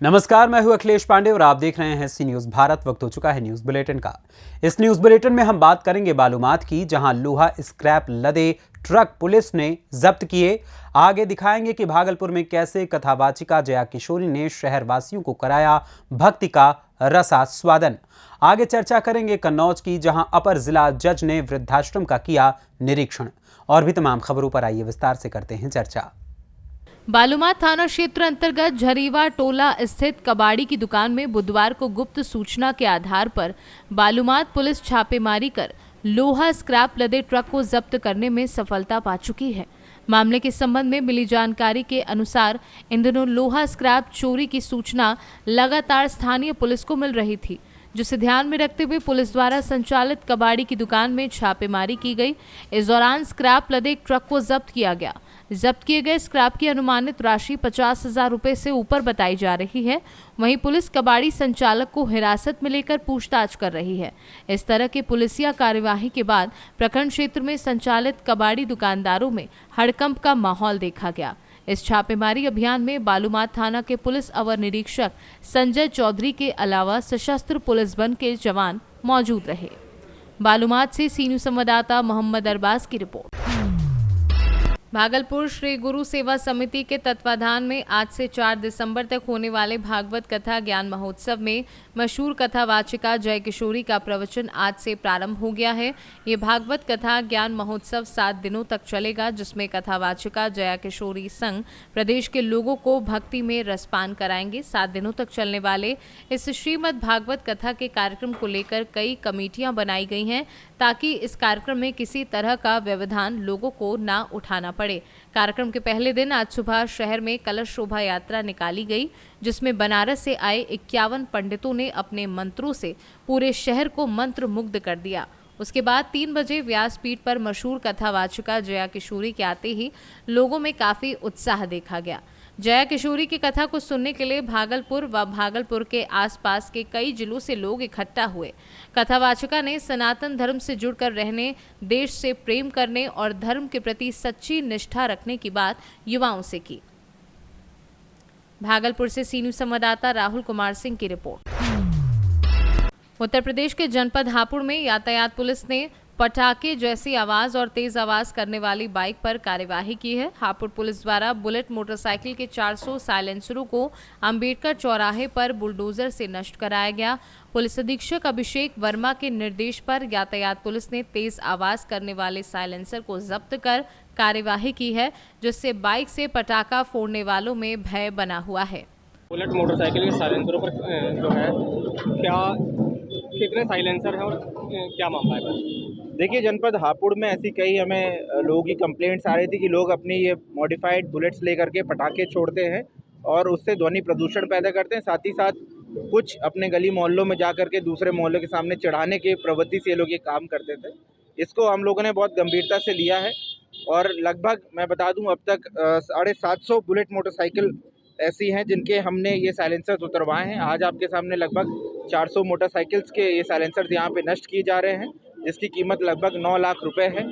नमस्कार, मैं हूं अखिलेश पांडे और आप देख रहे हैं सी न्यूज भारत। वक्त हो चुका है न्यूज बुलेटिन का। इस न्यूज बुलेटिन में हम बात करेंगे बालूमाथ की, जहां लोहा स्क्रैप लदे ट्रक पुलिस ने जब्त किए। आगे दिखाएंगे कि भागलपुर में कैसे कथावाचिका जया किशोरी ने शहरवासियों को कराया भक्ति का रसास्वादन। आगे चर्चा करेंगे कन्नौज की, जहां अपर जिला जज ने वृद्धाश्रम का किया निरीक्षण। और भी तमाम खबरों पर आइए विस्तार से करते हैं चर्चा। बालूमाथ थाना क्षेत्र अंतर्गत झरीवा टोला स्थित कबाड़ी की दुकान में बुधवार को गुप्त सूचना के आधार पर बालूमाथ पुलिस छापेमारी कर लोहा स्क्रैप लदे ट्रक को जब्त करने में सफलता पा चुकी है। मामले के संबंध में मिली जानकारी के अनुसार इन दिनों लोहा स्क्रैप चोरी की सूचना लगातार स्थानीय पुलिस को मिल रही थी, जिसे ध्यान में रखते हुए पुलिस द्वारा संचालित कबाड़ी की दुकान में छापेमारी की गई। इस दौरान स्क्रैप लदे एक ट्रक को जब्त किया गया। जब्त किए गए स्क्रैप की अनुमानित राशि 50,000 रुपए से ऊपर बताई जा रही है। वहीं पुलिस कबाड़ी संचालक को हिरासत में लेकर पूछताछ कर रही है। इस तरह की पुलिसिया कार्यवाही के बाद प्रखंड क्षेत्र में संचालित कबाड़ी दुकानदारों में हड़कंप का माहौल देखा गया। इस छापेमारी अभियान में बालूमाथ थाना के पुलिस अवर निरीक्षक संजय चौधरी के अलावा सशस्त्र पुलिस बल के जवान मौजूद रहे। बालूमाथ से सी न्यूज संवाददाता मोहम्मद अरबाज की रिपोर्ट। भागलपुर श्री गुरु सेवा समिति के तत्वाधान में आज से 4 दिसंबर तक होने वाले भागवत कथा ज्ञान महोत्सव में मशहूर कथावाचिका जय किशोरी का प्रवचन आज से प्रारंभ हो गया है। ये भागवत कथा ज्ञान महोत्सव 7 दिनों तक चलेगा, जिसमें कथावाचिका जया किशोरी संग प्रदेश के लोगों को भक्ति में रसपान कराएंगे। 7 दिनों तक चलने वाले इस श्रीमद् भागवत कथा के कार्यक्रम को लेकर कई कमेटियां बनाई गई हैं, ताकि इस कार्यक्रम में किसी तरह का व्यवधान लोगों को ना उठाना पड़े। कार्यक्रम के पहले दिन आज सुबह शहर में कलश शोभा यात्रा निकाली गई, जिसमें बनारस से आए 51 पंडितों ने अपने मंत्रों से पूरे शहर को मंत्र मुग्ध कर दिया। उसके बाद 3 बजे व्यासपीठ पर मशहूर कथावाचिका जया किशोरी के आते ही लोगों में काफी उत्साह देखा गया। जया किशोरी की कथा को सुनने के लिए भागलपुर व भागलपुर के आसपास के कई जिलों से लोग इकट्ठा हुए। कथावाचिका ने सनातन धर्म से जुड़कर रहने, देश से प्रेम करने और धर्म के प्रति सच्ची निष्ठा रखने की बात युवाओं से की। भागलपुर से सी न्यूज संवाददाता राहुल कुमार सिंह की रिपोर्ट। उत्तर प्रदेश के जनपद हापुड़ में यातायात पुलिस ने पटाखे जैसी आवाज और तेज आवाज करने वाली बाइक पर कार्यवाही की है। हापुड़ पुलिस द्वारा बुलेट मोटरसाइकिल के 400 साइलेंसरों को अंबेडकर चौराहे पर बुलडोजर से नष्ट कराया गया। पुलिस अधीक्षक अभिषेक वर्मा के निर्देश पर यातायात पुलिस ने तेज आवाज करने वाले साइलेंसर को जब्त कर कार्यवाही की है, जिससे बाइक से पटाखा फोड़ने वालों में भय बना हुआ है। बुलेट मोटरसाइकिल के साइलेंसरों पर जो है कितने साइलेंसर हैं और क्या मामला है? देखिए, जनपद हापुड़ में ऐसी कई हमें लोगों की कंप्लेंट्स आ रही थी कि लोग अपनी ये मॉडिफाइड बुलेट्स लेकर के पटाखे छोड़ते हैं और उससे ध्वनि प्रदूषण पैदा करते हैं। साथ ही साथ कुछ अपने गली मोहल्लों में जा करके दूसरे मोहल्लों के सामने चढ़ाने के प्रवृत्ति से ये लोग ये काम करते थे। इसको हम लोगों ने बहुत गंभीरता से लिया है और लगभग मैं बता दूं, अब तक 750 बुलेट मोटरसाइकिल ऐसी हैं जिनके हमने ये साइलेंसर्स उतरवाए हैं। आज आपके सामने लगभग 400 मोटरसाइकिल्स के ये साइलेंसर्स यहाँ पे नष्ट किए जा रहे हैं, जिसकी कीमत लगभग 9 लाख रुपए है।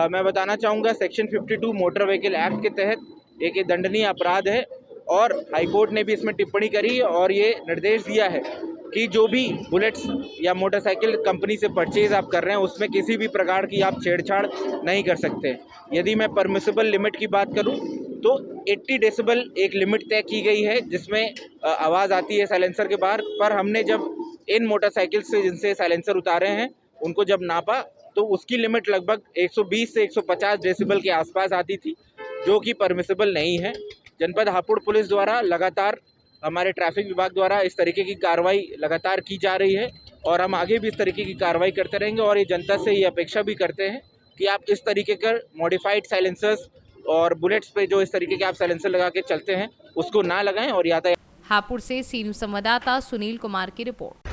मैं बताना चाहूँगा, सेक्शन 52 मोटर व्हीकल एक्ट के तहत एक ये दंडनीय अपराध है और हाईकोर्ट ने भी इसमें टिप्पणी करी और ये निर्देश दिया है कि जो भी बुलेट्स या मोटरसाइकिल कंपनी से परचेज आप कर रहे हैं उसमें किसी भी प्रकार की आप छेड़छाड़ नहीं कर सकते। यदि मैं परमिसिबल लिमिट की बात करूं तो 80 डेसिबल एक लिमिट तय की गई है, जिसमें आवाज़ आती है साइलेंसर के बाहर। पर हमने जब इन मोटरसाइकिल से जिनसे साइलेंसर उतारे हैं उनको जब नापा तो उसकी लिमिट लगभग 120 से 150 डेसिबल के आसपास आती थी, जो कि परमिसिबल नहीं है। जनपद हापुड़ पुलिस द्वारा लगातार, हमारे ट्रैफिक विभाग द्वारा इस तरीके की कार्रवाई लगातार की जा रही है और हम आगे भी इस तरीके की कार्रवाई करते रहेंगे और ये जनता से ये अपेक्षा भी करते हैं कि आप इस तरीके का मॉडिफाइड साइलेंसर्स और बुलेट्स पे जो इस तरीके के आप साइलेंसर लगा के चलते हैं उसको ना लगाएं और यातायात। हापुड़ से सी न्यूज संवाददाता सुनील कुमार की रिपोर्ट।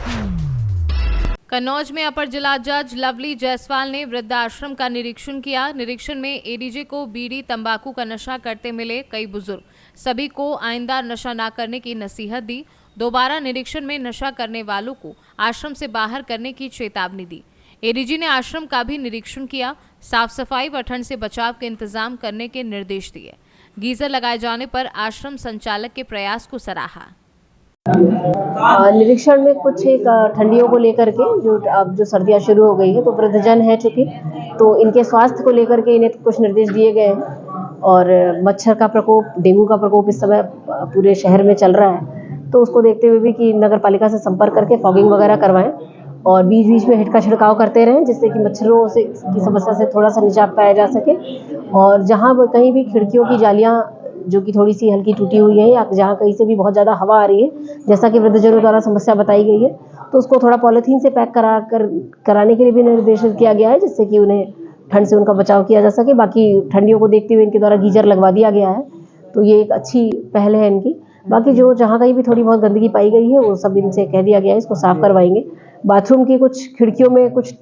कन्नौज में अपर जिला जज लवली जायसवाल ने वृद्धाश्रम का निरीक्षण किया। निरीक्षण में एडीजे को बीड़ी तंबाकू का नशा करते मिले कई बुजुर्ग, सभी को आइंदा नशा न करने की नसीहत दी। दोबारा निरीक्षण में नशा करने वालों को आश्रम से बाहर करने की चेतावनी दी। एडीजी ने आश्रम का भी निरीक्षण किया, साफ सफाई व ठंड से बचाव के इंतजाम करने के निर्देश दिए। गीजर लगाए जाने पर आश्रम संचालक के प्रयास को सराहा। निरीक्षण में कुछ एक ठंडियों को लेकर के जो अब जो सर्दियाँ शुरू हो गई है तो वृद्धजन है चूँकि तो इनके स्वास्थ्य को लेकर के इन्हें कुछ निर्देश दिए गए हैं और मच्छर का प्रकोप डेंगू का प्रकोप इस समय पूरे शहर में चल रहा है तो उसको देखते हुए भी कि नगर पालिका से संपर्क करके फॉगिंग वगैरह करवाएं और बीच बीच में हिट का छिड़काव करते रहें जिससे कि मच्छरों से की समस्या से थोड़ा सा निजात पाया जा सके और जहाँ कहीं भी खिड़कियों की जालियाँ जो कि थोड़ी सी हल्की टूटी हुई है या जहाँ कहीं से भी बहुत ज़्यादा हवा आ रही है जैसा कि वृद्धजनों द्वारा समस्या बताई गई है तो उसको थोड़ा पॉलीथीन से पैक कराने के लिए भी निर्देशित किया गया है जिससे कि उन्हें ठंड से उनका बचाव किया जा सके। बाकी ठंडियों को देखते हुए इनके द्वारा गीजर लगवा दिया गया है तो ये एक अच्छी पहल है इनकी। बाकी जो जहाँ कहीं भी थोड़ी बहुत गंदगी पाई गई है वो सब इनसे कह दिया गया है इसको साफ करवाएंगे। बाथरूम की कुछ खिड़कियों में कुछ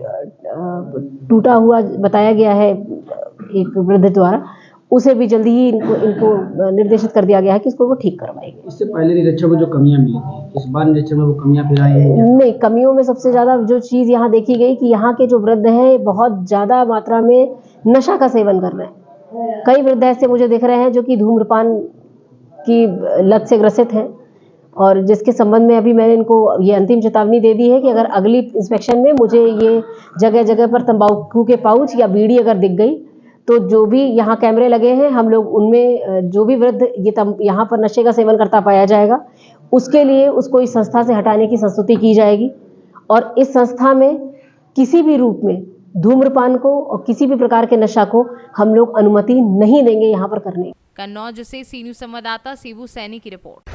टूटा हुआ बताया गया है एक वृद्ध द्वारा उसे भी जल्दी ही इनको निर्देशित कर दिया गया है कि इसको वो ठीक करवाएंगे। इससे पहले निरीक्षण में जो कमियां मिली थी इस बार निरीक्षण में वो कमियां फिर आई हैं? नहीं, कमियों में सबसे ज़्यादा जो चीज़ यहाँ देखी गई कि यहाँ के जो वृद्ध हैं बहुत ज़्यादा मात्रा में नशा का सेवन कर रहे हैं। कई वृद्ध ऐसे मुझे दिख रहे हैं जो कि धूम्रपान की लत से ग्रसित हैं और जिसके संबंध में अभी मैंने इनको ये अंतिम चेतावनी दे दी है कि अगर अगली इंस्पेक्शन में मुझे ये जगह जगह पर तंबाकू के पाउच या बीड़ी अगर दिख गई तो जो भी यहाँ कैमरे लगे हैं हम लोग उनमें जो भी वृद्ध यहाँ पर नशे का सेवन करता पाया जाएगा उसके लिए उसको इस संस्था से हटाने की संस्तुति की जाएगी और इस संस्था में किसी भी रूप में धूम्रपान को और किसी भी प्रकार के नशा को हम लोग अनुमति नहीं देंगे यहाँ पर करने। कन्नौज से सी न्यूज संवाददाता शिबू सैनी की रिपोर्ट।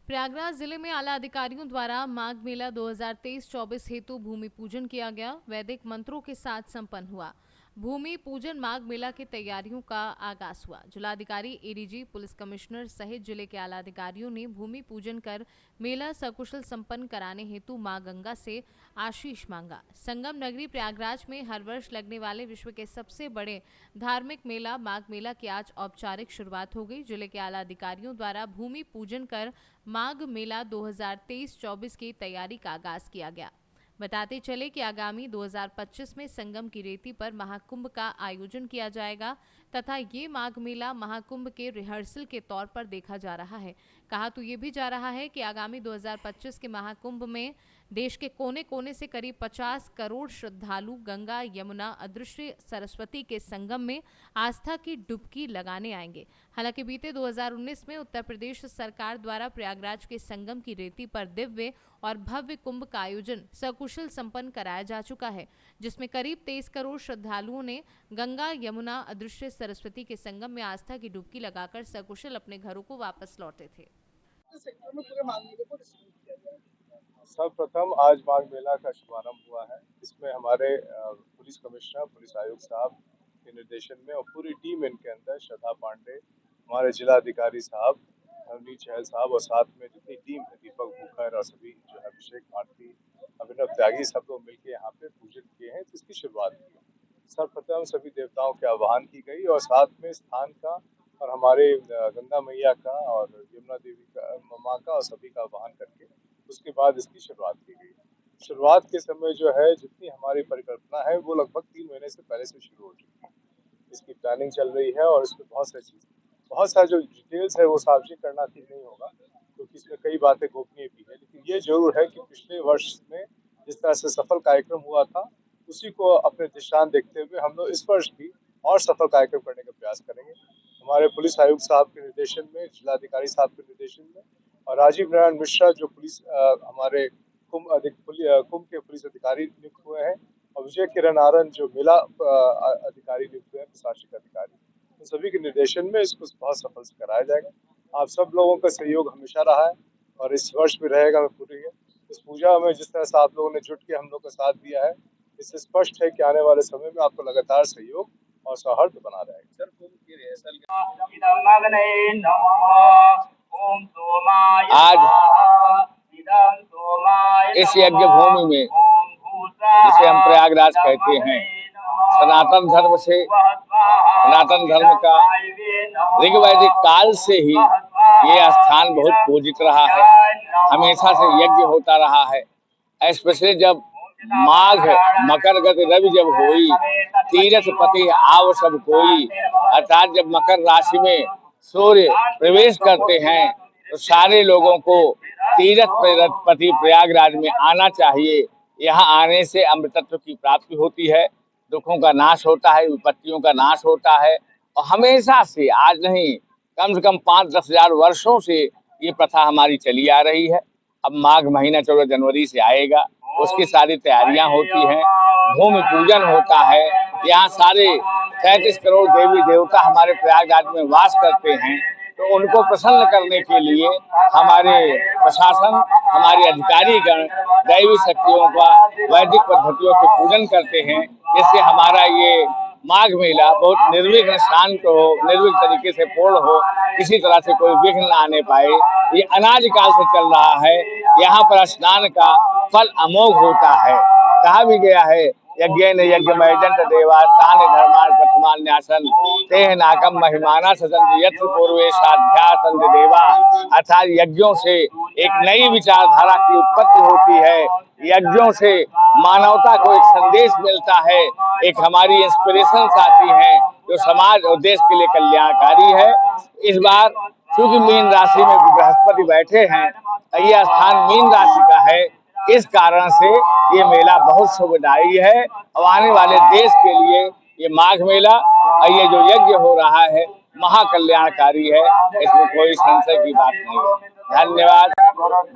प्रयागराज जिले में आला अधिकारियों द्वारा माघ मेला 2023-24 हेतु भूमि पूजन किया गया। वैदिक मंत्रों के साथ संपन्न हुआ भूमि पूजन। माघ मेला की तैयारियों का आगाज हुआ। जिलाधिकारी एडीजी पुलिस कमिश्नर सहित जिले के आला अधिकारियों ने भूमि पूजन कर मेला सकुशल संपन्न कराने हेतु मां गंगा से आशीष मांगा। संगम नगरी प्रयागराज में हर वर्ष लगने वाले विश्व के सबसे बड़े धार्मिक मेला माघ मेला की आज औपचारिक शुरुआत हो गई। जिले के आला अधिकारियों द्वारा भूमि पूजन कर माघ मेला 2023-24 की तैयारी का आगाज किया गया। बताते चले कि आगामी 2025 में संगम की रेती पर महाकुंभ का आयोजन किया जाएगा तथा ये माघ मेला महाकुंभ के रिहर्सल के तौर पर देखा जा रहा है। कहा तो ये भी जा रहा है कि आगामी 2025 के महाकुंभ में देश के कोने कोने से करीब 50 करोड़ श्रद्धालु गंगा यमुना अदृश्य सरस्वती के संगम में आस्था की डुबकी लगाने आएंगे। हालांकि बीते 2019 में उत्तर प्रदेश सरकार द्वारा प्रयागराज के संगम की रेती पर दिव्य और भव्य कुंभ का आयोजन सकुशल संपन्न कराया जा चुका है जिसमें करीब 23 करोड़ श्रद्धालुओं ने गंगा यमुना अदृश्य सरस्वती के संगम में आस्था की डुबकी लगाकर सकुशल अपने घरों को वापस लौटे थे। सर्वप्रथम आज माघ मेला का शुभारंभ हुआ है। इसमें हमारे पुलिस कमिश्नर पुलिस आयुक्त साहब के निर्देशन में और पूरी टीम इनके अंदर श्रद्धा पांडे, हमारे जिला अधिकारी साहब नवनीत चहल साहब और साथ में जितनी टीम है दीपक भूखर और सभी जो है अभिषेक भारती अभिनव त्यागी सब लोग मिलकर यहाँ पे पूजन किए हैं जिसकी शुरुआत की। सर्वप्रथम सभी देवताओं के आह्वान की गई और साथ में स्थान का और हमारे गंगा मैया का और यमुना देवी का माँ का और सभी का आह्वान करके उसके बाद इसकी शुरुआत की गई। शुरुआत के समय जो है जितनी हमारी परिकल्पना है वो लगभग 3 महीने से पहले से शुरू हो चुकी है। इसकी प्लानिंग चल रही है और इसमें बहुत सारी जो डिटेल्स है वो सार्वजनिक करना ठीक नहीं होगा क्योंकि इसमें कई बातें गोपनीय भी है। लेकिन ये जरूर है कि पिछले वर्ष में जिस तरह से सफल कार्यक्रम हुआ था उसी को अपने दृष्टांत देखते हुए हम लोग इस वर्ष भी और सफल कार्यक्रम करने का प्रयास करेंगे। हमारे पुलिस आयुक्त साहब के निर्देशन में, जिलाधिकारी साहब के निर्देशन में और राजीव नारायण मिश्रा जो पुलिस हमारे कुंभ के पुलिस अधिकारी नियुक्त हुए हैं और विजय किरण आनंद जो मेला अधिकारी नियुक्त हुए हैं प्रशासनिक अधिकारी, तो सभी के निर्देशन में इसको बहुत सफल से कराया जाएगा। आप सब लोगों का सहयोग हमेशा रहा है और इस वर्ष भी रहेगा। पूरी इस पूजा में जिस तरह से आप लोगों ने जुट के हम लोग का साथ दिया है इससे स्पष्ट है कि आने वाले समय में आपको लगातार सहयोग और सौहार्द बना रहेगा। आज इस यज्ञ भूमि में जिसे हम प्रयागराज कहते हैं, सनातन धर्म का ऋग्वैदिक काल से ही ये स्थान बहुत पूजित रहा है। हमेशा से यज्ञ होता रहा है। स्पेशली जब माघ मकर गति रवि जब होई, तीरथ पति आव सब कोई, अर्थात जब मकर राशि में सूर्य प्रवेश करते हैं तो सारे लोगों को तीर्थ प्रति प्रयागराज में आना चाहिए। यहाँ आने से अमृतत्व की प्राप्ति होती है, दुखों का नाश होता है, विपत्तियों का नाश होता है। और हमेशा से, आज नहीं, कम से कम 5-10 हजार वर्षों से ये प्रथा हमारी चली आ रही है। अब माघ महीना 14 जनवरी से आएगा, उसकी सारी तैयारियां होती हैं, भूमि पूजन होता है। यहाँ सारे 33 करोड़ देवी देवता हमारे प्रयागराज में वास करते हैं, तो उनको प्रसन्न करने के लिए हमारे प्रशासन, हमारे अधिकारीगण दैवी शक्तियों का वैदिक पद्धतियों से पूजन करते हैं, जिससे हमारा ये माघ मेला बहुत निर्विघ्न, शांत हो, निर्विघ्न तरीके से पूर्ण हो, किसी तरह से कोई विघ्न न आने पाए। ये अनादि काल से चल रहा है। यहाँ पर स्नान का फल अमोघ होता है। कहा भी गया है, यज्ञेन यज्ञमयजंत देवा तान धर्मान प्रथमान न्यासन तेह नाकम महिमाना सजंत यत्र पूर्वे साध्यासंत देवा। अर्थात यज्ञों से एक नई विचारधारा की उत्पत्ति होती है। यज्ञों से मानवता को एक संदेश मिलता है, एक हमारी इंस्पिरेशन आती है जो समाज और देश के लिए कल्याणकारी है। इस बार क्योंकि मीन राशि में बृहस्पति बैठे हैं, यह स्थान मीन राशि का है, इस कारण से ये मेला बहुत शुभदायी है। और आने वाले देश के लिए ये माघ मेला और ये जो यज्ञ हो रहा है महाकल्याणकारी है, इसमें कोई संशय की बात नहीं है। धन्यवाद।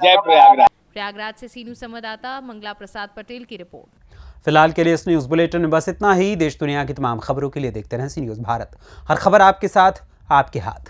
जय प्रयागराज। प्रयागराज से सी न्यूज संवाददाता मंगला प्रसाद पटेल की रिपोर्ट। फिलहाल के लिए इस न्यूज बुलेटिन में बस इतना ही। देश दुनिया की तमाम खबरों के लिए देखते रहें सी न्यूज भारत। हर खबर आपके साथ, आपके हाथ।